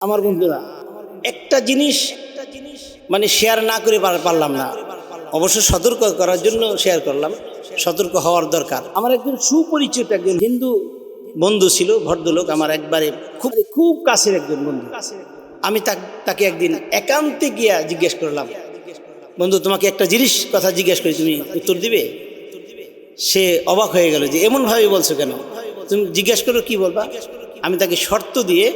আমার বন্ধুরা, একটা জিনিস মানে শেয়ার না করে পারলাম না, অবশ্য সতর্ক করার জন্য শেয়ার করলাম। সতর্ক হওয়ার দরকার। আমার একজন সুপরিচিত একজন হিন্দু বন্ধু ছিল, ভদ্রলোক, আমার একবারে খুব খুব কাছের একজন বন্ধু। আমি তাকে একদিন একান্তে গিয়া জিজ্ঞেস করলাম, বন্ধু তোমাকে একটা জিনিস কথা জিজ্ঞেস করি, তুমি উত্তর দিবে? সে অবাক হয়ে গেল যে এমনভাবে বলছো কেন, তুমি জিজ্ঞেস করো, কি বলবা? আমি তাকে শর্ত দিয়ে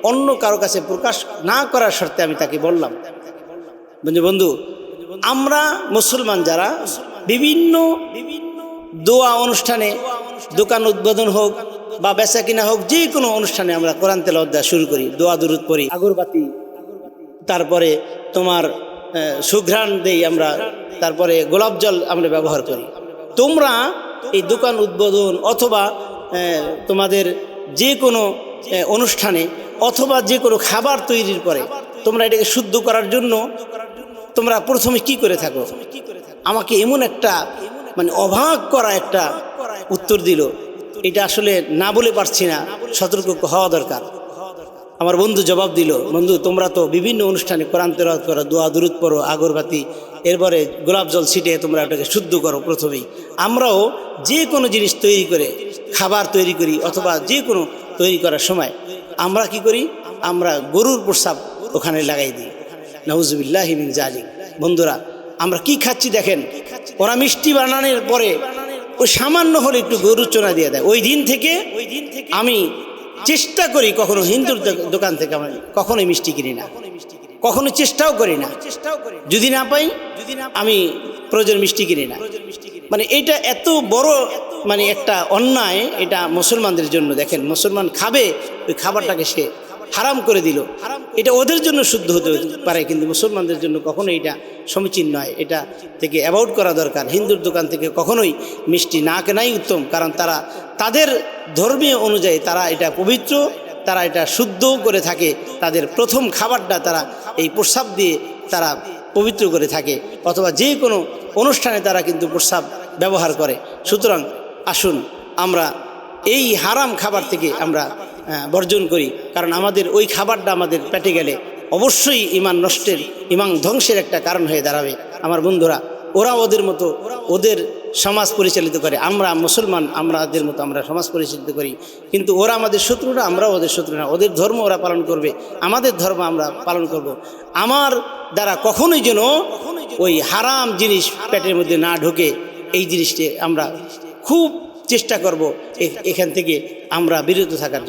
অন্য কারো কাছে প্রকাশ না করার শর্তে আমি তাকে বললাম, বন্ধু আমরা মুসলমান যারা বিভিন্ন দোয়া অনুষ্ঠানে, দোকান উদ্বোধন হোক বা বেচা কিনা হোক, যে কোনো অনুষ্ঠানে আমরা কোরআন তেলাওয়াত দেওয়া শুরু করি, দোয়া দুরুদ পড়ি, আগরবাতি, তারপরে তোমার সুঘ্রাণ দেই আমরা, তারপরে গোলাপ জল আমরা ব্যবহার করি। তোমরা এই দোকান উদ্বোধন অথবা তোমাদের যে কোনো অনুষ্ঠানে অথবা যে কোনো খাবার তৈরির পরে তোমরা এটাকে শুদ্ধ করার জন্য তোমরা প্রথমে কি করে থাকো? আমাকে এমন একটা মানে অবাক করা একটা উত্তর দিল, এটা আসলে না বলে পারছি না, সতর্ক হওয়া দরকার। আমার বন্ধু জবাব দিল, বন্ধু তোমরা তো বিভিন্ন অনুষ্ঠানে কোরআন তেলাওয়াত করো, দোয়া দুরুদ পড়ো, আগরবাতি, এরপরে গোলাপ জল ছিটিয়ে তোমরা ওটাকে শুদ্ধ করো প্রথমেই। আমরাও যে কোনো জিনিস তৈরি করে, খাবার তৈরি করি অথবা যে কোনো তৈরি করার সময় আমরা কি করি? আমরা গরুর প্রস্রাব ওখানে লাগাই দিই। নাউজুবিল্লাহি মিন জালিক। বন্ধুরা, আমরা কি খাচ্ছি দেখেন, ওরা মিষ্টি বানানোর পরে ওই সামান্য হলে একটু গরুর চোনা দিয়ে দেয়। ওই দিন থেকে আমি চেষ্টা করি, কখনো হিন্দুর দোকান থেকে আমি কখনোই মিষ্টি কিনি না, কখনো চেষ্টাও করি না। যদি না পাই আমি প্রয়োজন মিষ্টি কিনি না। মানে এটা এত বড় মানে একটা অন্যায়, এটা মুসলমানদের জন্য। দেখেন, মুসলমান খাবে, ওই খাবারটাকে সে হারাম করে দিল। এটা ওদের জন্য শুদ্ধ হতে পারে, কিন্তু মুসলমানদের জন্য কখনোই এটা সমীচীন নয়। এটা থেকে অ্যাভয়েড করা দরকার। হিন্দুর দোকান থেকে কখনোই মিষ্টি না কেনাই উত্তম, কারণ তারা তাদের ধর্মীয় অনুযায়ী তারা এটা পবিত্র, তারা এটা শুদ্ধ করে থাকে। তাদের প্রথম খাবারটা তারা এই প্রস্রাব দিয়ে তারা পবিত্র করে থাকে, অথবা যে কোনো অনুষ্ঠানে তারা কিন্তু প্রস্রাব ব্যবহার করে। সুতরাং আসুন আমরা এই হারাম খাবার থেকে আমরা বর্জন করি, কারণ আমাদের ওই খাবারটা আমাদের পেটে গেলে অবশ্যই ঈমান নষ্টের, ঈমান ধ্বংসের একটা কারণ হয়ে দাঁড়াবে। আমার বন্ধুরা, ওরা ওদের মতো ওদের সমাজ পরিচালিত করে, আমরা মুসলমান আমাদের মতো আমরা সমাজ পরিচালিত করি। কিন্তু ওরা আমাদের শত্রু না, আমরা ওদের শত্রু না। ওদের ধর্ম ওরা পালন করবে, আমাদের ধর্ম আমরা পালন করব। আমার দ্বারা কখনোই যেন ওই হারাম জিনিস পেটের মধ্যে না ঢোকে, এই জিনিসটি আমরা খুব চেষ্টা করব এখান থেকে আমরা বিরত থাকার জন্য।